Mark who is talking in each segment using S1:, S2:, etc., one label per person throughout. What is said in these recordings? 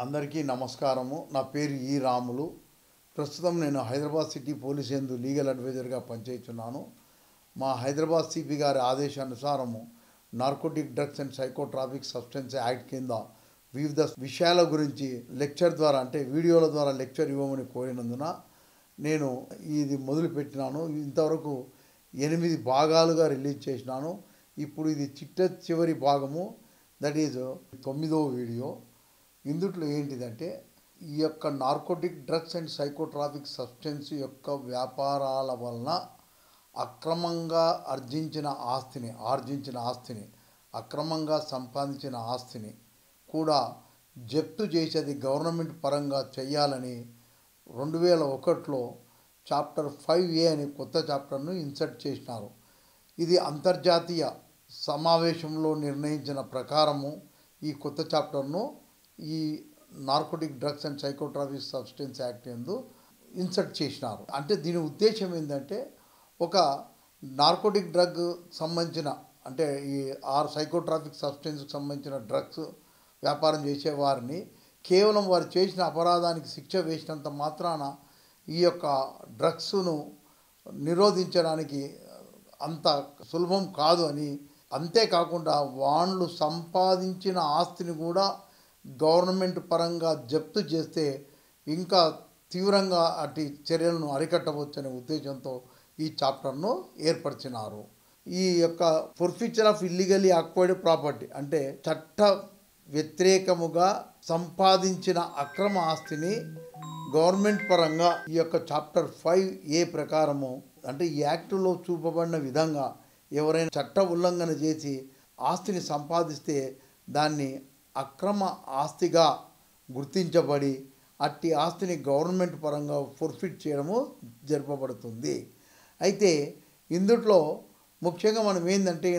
S1: అందరికీ నమస్కారము. నా పేరు ఈ రాములు. ప్రస్తుతం నేను హైదరాబాద్ సిటీ పోలీస్ యందు లీగల్ అడ్వైజర్గా పనిచేస్తున్నాను. మా హైదరాబాద్ సిపి గారి ఆదేశానుసారము narcotic drugs and psychotropic substance act కింద వివిధ విషయాల గురించి లెక్చర్ ద్వారా అంటే వీడియోల ద్వారా లెక్చర్ ఇవ్వమని కోరినందున నేను ఇది మొదలుపెట్టినాను. ఇంతవరకు 8 భాగాలుగా రిలీజ్ చేసినాను. ఇప్పుడు ఇది చివరి భాగము, దట్ ఈజ్ 9వ వీడియో. ఇందుట్లో ఏంటిదంటే ఈ యొక్క narcotic drugs and psychotropic substance యొక్క వ్యాపారాల వలన అక్రమంగా ఆర్జించిన ఆస్తిని అక్రమంగా సంపాదించిన ఆస్తిని కూడా జప్తు చేసేది గవర్నమెంట్ పరంగా చేయాలని 2001లో చాప్టర్ 5A అనే కొత్త చాప్టర్ను ఇన్సర్ట్ చేసినారు. ఇది అంతర్జాతీయ సమావేశంలో నిర్ణయించిన ప్రకారము ఈ కొత్త చాప్టర్ను ఈ narcotic drugs and psychotropic substance act యందు ఇన్సర్ట్ చేసినారు. అంటే దీని ఉద్దేశం ఏంటంటే ఒక నార్కోటిక్ డ్రగ్ సంబంధించిన అంటే ఈ సైకోట్రాపిక్ సబ్స్టెన్స్కి సంబంధించిన డ్రగ్స్ వ్యాపారం చేసేవారిని కేవలం వారు చేసిన అపరాధానికి శిక్ష వేసినంత మాత్రాన ఈ యొక్క డ్రగ్స్ను నిరోధించడానికి అంత సులభం కాదు అని, అంతేకాకుండా వాళ్ళు సంపాదించిన ఆస్తిని కూడా గవర్నమెంట్ పరంగా జప్తు చేస్తే ఇంకా తీవ్రంగా అటు చర్యలను అరికట్టవచ్చనే ఉద్దేశంతో ఈ చాప్టర్ను ఏర్పరిచినారు. ఈ యొక్క ఫోర్ఫీచర్ ఆఫ్ ఇల్లీగలీ అక్వైర్డ్ ప్రాపర్టీ అంటే చట్ట వ్యతిరేకముగా సంపాదించిన అక్రమ ఆస్తిని గవర్నమెంట్ పరంగా ఈ యొక్క చాప్టర్ 5A ప్రకారము అంటే ఈ యాక్టులో చూపబడిన విధంగా ఎవరైనా చట్ట ఉల్లంఘన చేసి ఆస్తిని సంపాదిస్తే దాన్ని అక్రమ ఆస్తిగా గుర్తించబడి అట్టి ఆస్తిని గవర్నమెంట్ పరంగా ఫోర్ఫిట్ చేయడము జరపబడుతుంది. అయితే ఇందుట్లో ముఖ్యంగా మనం ఏంటంటే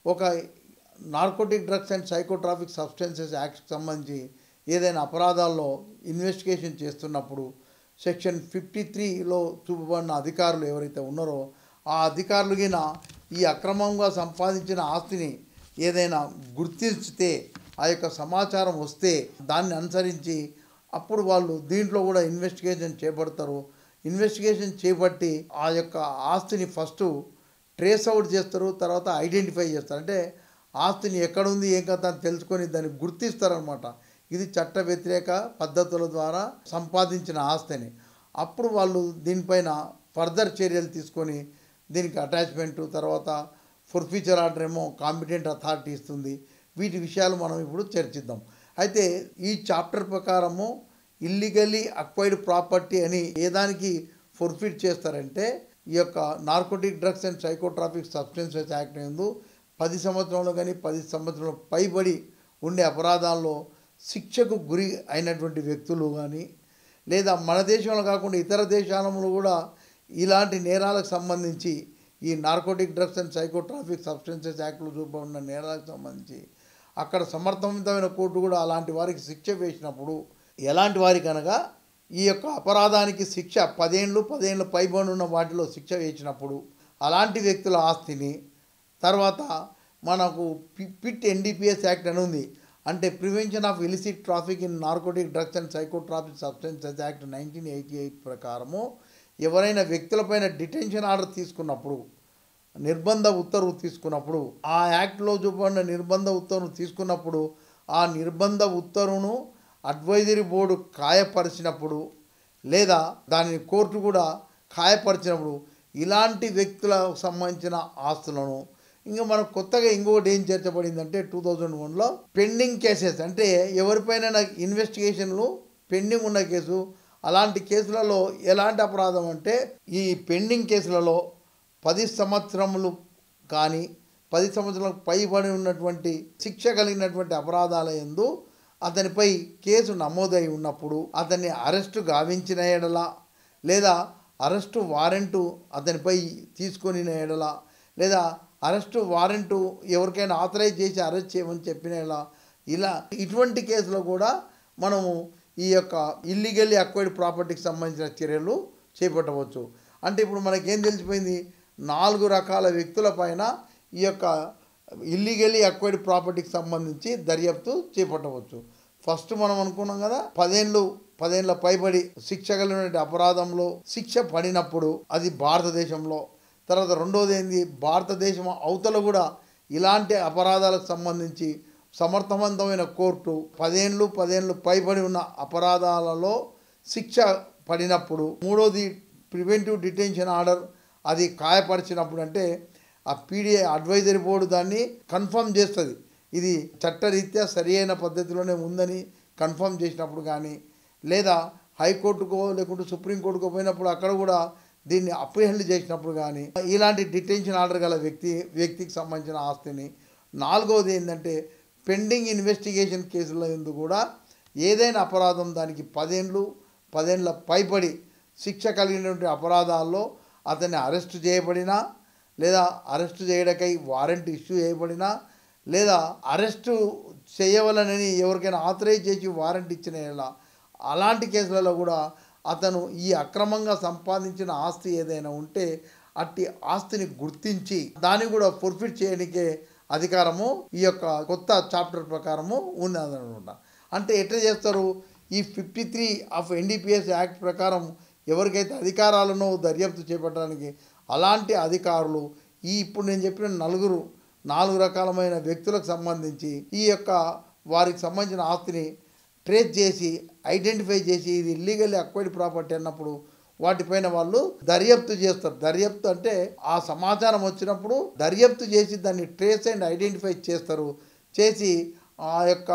S1: ఒక narcotic drugs and psychotropic substances యాక్ట్కి సంబంధించి ఏదైనా అపరాధాల్లో ఇన్వెస్టిగేషన్ చేస్తున్నప్పుడు సెక్షన్ 53లో చూపబడిన అధికారులు ఎవరైతే ఉన్నారో ఆ అధికారులుగిన ఈ అక్రమంగా సంపాదించిన ఆస్తిని ఏదైనా గుర్తిస్తే ఆ యొక్క సమాచారం వస్తే దాన్ని అనుసరించి అప్పుడు వాళ్ళు దీంట్లో కూడా ఇన్వెస్టిగేషన్ చేపడతారు. ఇన్వెస్టిగేషన్ చేపట్టి ఆ యొక్క ఆస్తిని ఫస్ట్ ట్రేస్ అవుట్ చేస్తారు, తర్వాత ఐడెంటిఫై చేస్తారు. అంటే ఆస్తిని ఎక్కడుంది ఏం కథ అని తెలుసుకొని దాన్ని గుర్తిస్తారనమాట. ఇది చట్ట వ్యతిరేక పద్ధతుల ద్వారా సంపాదించిన ఆస్తిని. అప్పుడు వాళ్ళు దీనిపైన ఫర్దర్ చర్యలు తీసుకొని దీనికి అటాచ్మెంటు, తర్వాత ఫోర్ఫీచర్ ఆర్డర్ ఏమో కాంపిటెంట్ అథారిటీ ఇస్తుంది. వీటి విషయాలు మనం ఇప్పుడు చర్చిద్దాం. అయితే ఈ చాప్టర్ ప్రకారము ఇల్లీగలీ అక్వైర్డ్ ప్రాపర్టీ అని ఏ దానికి ఫోర్ఫిట్ చేస్తారంటే ఈ యొక్క narcotic drugs and psychotropic substances act యందు 10 సంవత్సరాలు కానీ 10 సంవత్సరాల పైబడి ఉండే అపరాధాల్లో శిక్షకు గురి అయినటువంటి వ్యక్తులు కానీ, లేదా మన దేశంలో కాకుండా ఇతర దేశాలలో కూడా ఇలాంటి నేరాలకు సంబంధించి ఈ narcotic drugs and psychotropic substances యాక్ట్లో చూపబడిన నేరాలకు సంబంధించి అక్కడ సమర్థవంతమైన కోర్టు కూడా అలాంటి వారికి శిక్ష వేసినప్పుడు, ఎలాంటి వారికి అనగా ఈ యొక్క అపరాధానికి శిక్ష 10 ఏళ్ళు పైబడి ఉన్న వాటిలో శిక్ష వేసినప్పుడు అలాంటి వ్యక్తుల ఆస్తిని, తర్వాత మనకు పిట్ NDPS యాక్ట్ అని ఉంది, అంటే prevention of illicit traffic in narcotic drugs and psychotropic substances act 1988 ప్రకారము ఎవరైనా వ్యక్తులపైన డిటెన్షన్ ఆర్డర్ తీసుకున్నప్పుడు, నిర్బంధ ఉత్తర్వు తీసుకున్నప్పుడు, ఆ యాక్ట్లో చూపబడిన నిర్బంధ ఉత్తర్వు తీసుకున్నప్పుడు ఆ నిర్బంధ ఉత్తర్వును అడ్వైజరీ బోర్డు ఖాయపరిచినప్పుడు, లేదా దానిని కోర్టు కూడా ఖాయపరిచినప్పుడు ఇలాంటి వ్యక్తులకు సంబంధించిన ఆస్తులను, ఇంకా మనకు కొత్తగా ఇంకొకటి ఏం చేర్చబడిందంటే 2001లో పెండింగ్ కేసెస్ అంటే ఎవరిపైన ఇన్వెస్టిగేషన్లు పెండింగ్ ఉన్న కేసు, అలాంటి కేసులలో ఎలాంటి అపరాధం అంటే ఈ పెండింగ్ కేసులలో 10 సంవత్సరములు కానీ 10 సంవత్సరాలకు పైబడి ఉన్నటువంటి శిక్ష కలిగినటువంటి అపరాధాల యందు అతనిపై కేసు నమోదై ఉన్నప్పుడు అతన్ని అరెస్టు గావించిన ఎడల, లేదా అరెస్టు వారెంటు అతనిపై తీసుకొని ఎడల, లేదా అరెస్టు వారెంటు ఎవరికైనా ఆథరైజ్ చేసి అరెస్ట్ చేయమని చెప్పిన ఇలా ఇటువంటి కేసులో కూడా మనము ఈ యొక్క ఇల్లీగల్లీ అక్వైర్డ్ ప్రాపర్టీకి సంబంధించిన చర్యలు చేపట్టవచ్చు. అంటే ఇప్పుడు మనకేం తెలిసిపోయింది, 4 రకాల వ్యక్తుల పైన ఈ యొక్క ఇల్లీగల్లీ అక్వైర్డ్ ప్రాపర్టీకి సంబంధించి దర్యాప్తు చేపట్టవచ్చు. ఫస్ట్ మనం అనుకున్నాం కదా 10 ఏళ్ళ పైబడి శిక్ష కలిగిన అపరాధంలో శిక్ష పడినప్పుడు అది భారతదేశంలో. తర్వాత రెండోది ఏంది, భారతదేశం అవతల కూడా ఇలాంటి అపరాధాలకు సంబంధించి సమర్థవంతమైన కోర్టు 10 ఏళ్ళు పైబడి ఉన్న అపరాధాలలో శిక్ష పడినప్పుడు. మూడోది ప్రివెంటివ్ డిటెన్షన్ ఆర్డర్, అది గాయపరిచినప్పుడు అంటే ఆ పీడీఐ అడ్వైజరీ బోర్డు దాన్ని కన్ఫర్మ్ చేస్తుంది, ఇది చట్టరీత్యా సరి అయిన పద్ధతిలోనే ఉందని కన్ఫర్మ్ చేసినప్పుడు కానీ, లేదా హైకోర్టుకో లేకుంటే సుప్రీంకోర్టుకో పోయినప్పుడు అక్కడ కూడా దీన్ని అప్రిహెండ్ చేసినప్పుడు కానీ ఇలాంటి డిటెన్షన్ ఆర్డర్ గల వ్యక్తికి సంబంధించిన ఆస్తిని. నాలుగవది ఏంటంటే పెండింగ్ ఇన్వెస్టిగేషన్ కేసుల ఎందు కూడా ఏదైనా అపరాధం దానికి 10 ఏళ్ళ పైబడి శిక్ష కలిగినటువంటి అపరాధాల్లో అతన్ని అరెస్టు చేయబడినా, లేదా అరెస్టు చేయడానికై వారెంట్ ఇష్యూ చేయబడినా, లేదా అరెస్టు చేయవలనని ఎవరికైనా ఆథరైజ్ చేసి వారెంట్ ఇచ్చిన అలాంటి కేసులలో కూడా అతను ఈ అక్రమంగా సంపాదించిన ఆస్తి ఏదైనా ఉంటే అట్టి ఆస్తిని గుర్తించి దాన్ని కూడా ఫోర్ఫిట్ చేయడానికే అధికారము ఈ యొక్క కొత్త చాప్టర్ ప్రకారము ఉన్నదనమాట. అంటే ఎట్లా చేస్తారు, ఈ 53 ఆఫ్ NDPS యాక్ట్ ప్రకారం ఎవరికైతే అధికారాలను దర్యాప్తు చేపట్టడానికి అలాంటి అధికారులు ఇప్పుడు నేను చెప్పిన 4 రకాలమైన వ్యక్తులకు సంబంధించి ఈ యొక్క వారికి సంబంధించిన ఆస్తిని ట్రేస్ చేసి ఐడెంటిఫై చేసి ఇది ఇల్లీగల్లీ అక్వైర్డ్ ప్రాపర్టీ అన్నప్పుడు వాటిపైన వాళ్ళు దర్యాప్తు చేస్తారు. దర్యాప్తు అంటే ఆ సమాచారం వచ్చినప్పుడు దర్యాప్తు చేసి దాన్ని ట్రేస్ అండ్ ఐడెంటిఫై చేస్తారు. చేసి ఆ యొక్క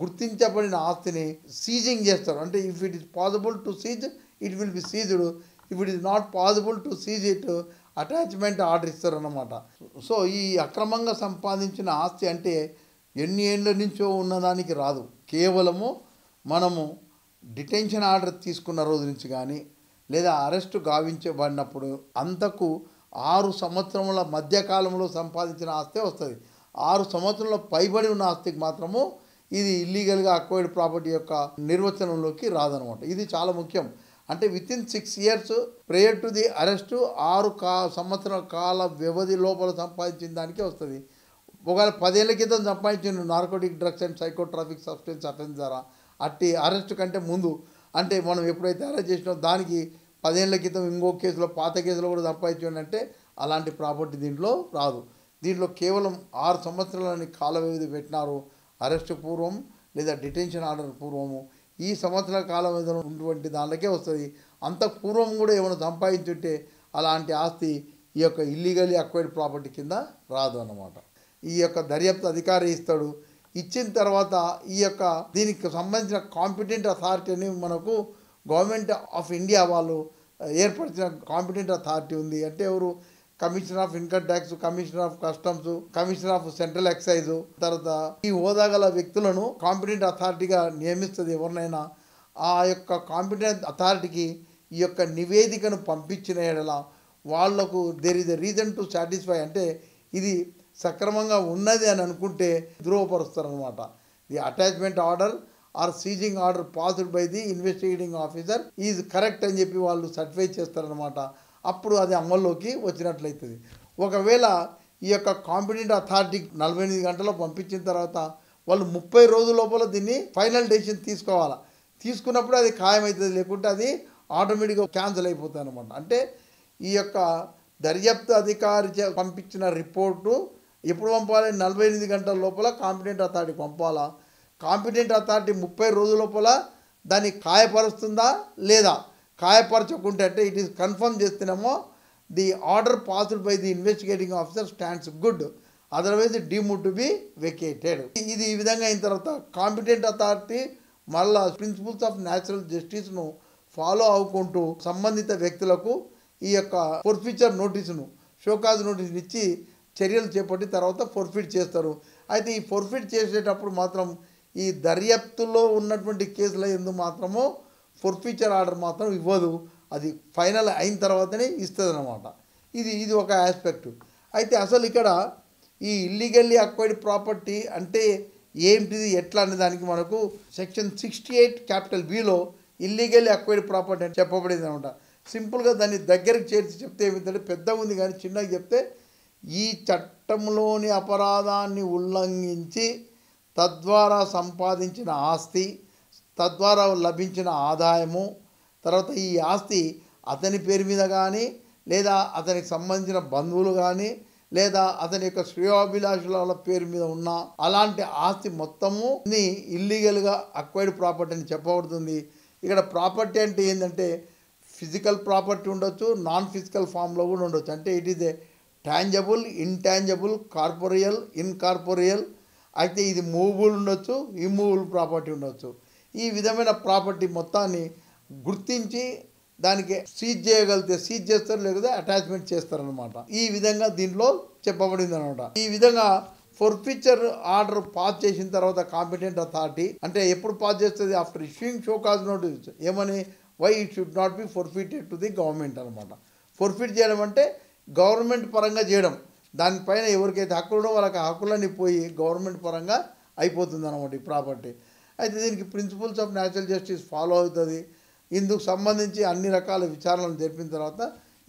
S1: గుర్తించబడిన ఆస్తిని సీజింగ్ చేస్తారు. అంటే if it is possible to seize it will be seized, if it is not possible to seize it attachment order ఇస్తారు అన్నమాట. సో ఈ అక్రమంగా సంపాదించిన ఆస్తి అంటే ఎన్ని ఏళ్ళ నుంచో ఉన్నదానికి రాదు, కేవలము మనము డిటెన్షన్ ఆర్డర్ తీసుకున్న రోజు నుంచి కానీ లేదా అరెస్టు గావించబడినప్పుడు అంతకు 6 సంవత్సరముల మధ్యకాలంలో సంపాదించిన ఆస్తే వస్తుంది. 6 సంవత్సరాల పైబడి ఉన్న ఆస్తికి మాత్రము ఇది ఇల్లీగల్గా అక్వైర్డ్ ప్రాపర్టీ యొక్క నిర్వచనంలోకి రాదనమాట. ఇది చాలా ముఖ్యం. అంటే within 6 years prayer to the arrest 6 సంవత్సరాల కాల వ్యవధి లోపల సంపాదించిన దానికే వస్తుంది. ఒకవేళ 10 ఏళ్ళ క్రితం సంపాదించిన narcotic drugs and psychotropic substance offence ద్వారా అట్టి అరెస్ట్ కంటే ముందు, అంటే మనం ఎప్పుడైతే అరెస్ట్ చేసినామో దానికి 10 ఏళ్ళ క్రితం ఇంకో కేసులో పాత కేసులో కూడా సంపాదించాడంటే అలాంటి ప్రాపర్టీ దీంట్లో రాదు. దీంట్లో కేవలం 6 సంవత్సరాలని కాల వ్యవధి పెట్టినారు అరెస్టు పూర్వం లేదా డిటెన్షన్ ఆర్డర్ పూర్వము. ఈ సంవత్సరాల కాల వ్యవధిలో ఉన్నటువంటి దానికే వస్తుంది. అంత పూర్వం కూడా ఏమైనా సంపాదించుంటే అలాంటి ఆస్తి ఈ యొక్క ఇల్లీగల్లీ అక్వైర్డ్ ప్రాపర్టీ కింద రాదు అన్నమాట. ఈ యొక్క దర్యాప్తు అధికారి ఇస్తాడు. ఇచ్చిన తర్వాత ఈ యొక్క దీనికి సంబంధించిన కాంపిటెంట్ అథారిటీ అని మనకు గవర్నమెంట్ ఆఫ్ ఇండియా వాళ్ళు ఏర్పరిచిన కాంపిటెంట్ అథారిటీ ఉంది. అంటే ఎవరు, commissioner of income tax, commissioner of customs, commissioner of central excise. తర్వాత ఈ హోదా గల వ్యక్తులను కాంపిటెంట్ అథారిటీగా నియమిస్తుంది ఎవరినైనా. ఆ యొక్క కాంపిటెంట్ అథారిటీకి ఈ యొక్క నివేదికను పంపించిన ఎడల వాళ్లకు there is a reason to satisfy, అంటే ఇది సక్రమంగా ఉన్నది అని అనుకుంటే ధృవపరుస్తారనమాట. The attachment order or seizing order passed by the investigating officer is correct అని చెప్పి వాళ్ళు సర్టిఫై చేస్తారనమాట. అప్పుడు అది అమల్లోకి వచ్చినట్లయితుంది. ఒకవేళ ఈ యొక్క కాంపిటెంట్ అథారిటీ 48 గంటల్లో పంపించిన తర్వాత వాళ్ళు 30 రోజుల లోపల దీన్ని ఫైనల్ డెసిషన్ తీసుకోవాలి. తీసుకున్నప్పుడు అది ఖాయమవుతుంది, లేకుంటే అది ఆటోమేటిక్గా క్యాన్సిల్ అయిపోతుంది అనమాట. అంటే ఈ యొక్క దర్యాప్తు అధికారి పంపించిన రిపోర్టు ఎప్పుడు పంపాలి, 48 గంటల లోపల కాంపిటెంట్ అథారిటీకి పంపాలా. కాంపిటెంట్ అథారిటీ 30 రోజుల లోపల దాన్ని ఖాయపరుస్తుందా లేదా, ఖాయపరచకుంటే అంటే ఇట్ ఈస్ కన్ఫర్మ్ చేస్తేనేమో the order passed by the investigating officer stands good, otherwise deemed to be vacated. ఇది ఈ విధంగా అయిన తర్వాత కాంపిటెంట్ అథారిటీ మళ్ళా ప్రిన్సిపల్స్ ఆఫ్ న్యాచురల్ జస్టిస్ను ఫాలో అవ్వుకుంటూ సంబంధిత వ్యక్తులకు ఈ యొక్క ఫోర్ఫిచర్ నోటీసును, షోకాజ్ నోటీసును ఇచ్చి చర్యలు చేపట్టి తర్వాత ఫోర్ఫిట్ చేస్తారు. అయితే ఈ ఫోర్ఫిట్ చేసేటప్పుడు మాత్రం ఈ దర్యాప్తులో ఉన్నటువంటి కేసుల యందు మాత్రము ఫోర్ఫిచర్ ఆర్డర్ మాత్రం ఇవ్వదు, అది ఫైనల్ అయిన తర్వాతనే ఇస్తుంది అన్నమాట. ఇది ఒక ఆస్పెక్ట్. అయితే అసలు ఇక్కడ ఈ ఇల్లీగల్లీ అక్వైర్డ్ ప్రాపర్టీ అంటే ఏంటిది, ఎట్లా అనే దానికి మనకు సెక్షన్ 68 Bలో ఇల్లీగల్లీ అక్వైర్డ్ ప్రాపర్టీ అని చెప్పబడింది అనమాట. సింపుల్గా దాన్ని దగ్గరికి చేర్చి చెప్తే ఏమిటంటే పెద్దగా ఉంది, కానీ చిన్నగా చెప్తే ఈ చట్టంలోని అపరాధాన్ని ఉల్లంఘించి తద్వారా సంపాదించిన ఆస్తి, తద్వారా లభించిన ఆదాయము, తర్వాత ఈ ఆస్తి అతని పేరు మీద కానీ లేదా అతనికి సంబంధించిన బంధువులు కానీ లేదా అతని యొక్క శ్రేయోభిలాషుల పేరు మీద ఉన్న అలాంటి ఆస్తి మొత్తము ఇల్లీగల్గా అక్వైర్డ్ ప్రాపర్టీ అని చెప్పబడుతుంది. ఇక్కడ ప్రాపర్టీ అంటే ఏంటంటే ఫిజికల్ ప్రాపర్టీ ఉండొచ్చు, నాన్ ఫిజికల్ ఫామ్లో కూడా ఉండొచ్చు. అంటే it is a tangible, intangible, corporeal, incorporeal. అయితే ఇది మూవబుల్ ఉండొచ్చు, ఇమ్మూవబుల్ ప్రాపర్టీ ఉండొచ్చు. ఈ విధమైన ప్రాపర్టీ మొత్తాన్ని గుర్తించి దానికి సీజ్ చేయగలిగితే సీజ్ చేస్తారు, లేకపోతే అటాచ్మెంట్ చేస్తారనమాట. ఈ విధంగా దీంట్లో చెప్పబడింది అనమాట. ఈ విధంగా ఫోర్ఫీచర్ ఆర్డర్ పాస్ చేసిన తర్వాత కాంపిటెంట్ అథారిటీ అంటే ఎప్పుడు పాస్ చేస్తుంది? After issuing show cause notice. ఏమని? Why it should not be forfeited to the government అనమాట. ఫోర్ఫీట్ చేయడం అంటే గవర్నమెంట్ పరంగా చేయడం. దానిపైన ఎవరికైతే హక్కులు వాళ్ళకి హక్కులన్నీ పోయి గవర్నమెంట్ పరంగా అయిపోతుంది అనమాట ఈ ప్రాపర్టీ. అయితే దీనికి principles of natural justice follow అవుతుంది. ఇందుకు సంబంధించి అన్ని రకాల విచారణలు జరిపిన తర్వాత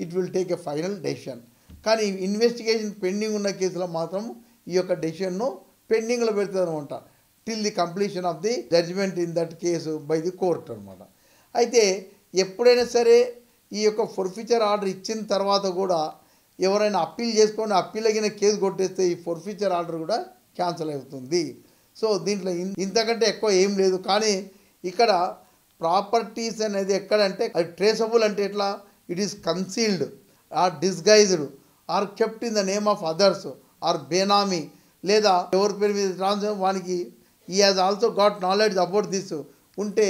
S1: it will take a final decision. కానీ ఇన్వెస్టిగేషన్ పెండింగ్ ఉన్న కేసులో మాత్రం ఈ యొక్క డెసిషన్ను పెండింగ్లో పెడుతుంది అనమాట till the completion of the judgement in that case by the court అనమాట. అయితే ఎప్పుడైనా సరే ఈ యొక్క ఫోర్ఫీచర్ ఆర్డర్ ఇచ్చిన తర్వాత కూడా ఎవరైనా అప్పీల్ చేసుకొని అప్పీల్ అయిన కేసు కొట్టేస్తే ఈ ఫోర్ఫీచర్ ఆర్డర్ కూడా క్యాన్సిల్ అవుతుంది. సో దీంట్లో ఇంతకంటే ఎక్కువ ఏం లేదు. కానీ ఇక్కడ ప్రాపర్టీస్ అనేది ఎక్కడంటే అది ట్రేసబుల్ అంటే ఎట్లా? It is concealed or disguised or kept in the name of others or benami, లేదా ఎవరి పేరు మీద ట్రాన్స్ఫర్ వానికి ఈ has also got knowledge about this ఉంటే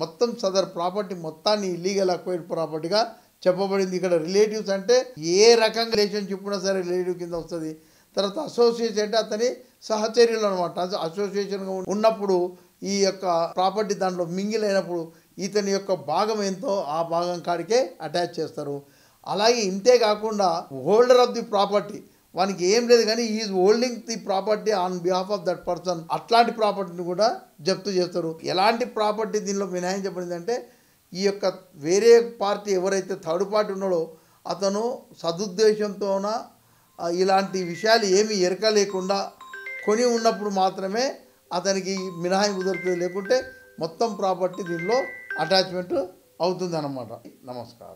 S1: మొత్తం సదర్ ప్రాపర్టీ మొత్తాన్ని ఇల్లీగల్ అక్వైర్డ్ ప్రాపర్టీగా చెప్పబడింది. ఇక్కడ రిలేటివ్స్ అంటే ఏ రకంగా రిలేషన్షిప్ ఉన్నా సరే రిలేటివ్ కింద వస్తుంది. తర్వాత అసోసియేషన్ అంటే అతని సహచర్యులు అనమాట. అసోసియేషన్గా ఉన్నప్పుడు ఈ యొక్క ప్రాపర్టీ దాంట్లో మింగిల్ అయినప్పుడు ఇతని యొక్క భాగం ఎంతో ఆ భాగం కాడికే అటాచ్ చేస్తారు. అలాగే ఇంతే కాకుండా హోల్డర్ ఆఫ్ ది ప్రాపర్టీ వానికి ఏం లేదు కానీ is holding the property on behalf of that person, అట్లాంటి ప్రాపర్టీని కూడా జప్తు చేస్తారు. ఎలాంటి ప్రాపర్టీ దీనిలో మినహాయించబడింది అంటే ఈ యొక్క వేరే పార్టీ ఎవరైతే థర్డ్ పార్టీ ఉన్నాడో అతను సదుద్దేశంతోన ఇలాంటి విషయాలు ఏమీ ఎరక లేకుండా కొని ఉన్నప్పుడు మాత్రమే అతనికి మినహాయింపు దొరుకుతుంది. లేకుంటే మొత్తం ప్రాపర్టీ దీనిలో అటాచ్మెంట్ అవుతుంది అన్నమాట. నమస్కారం.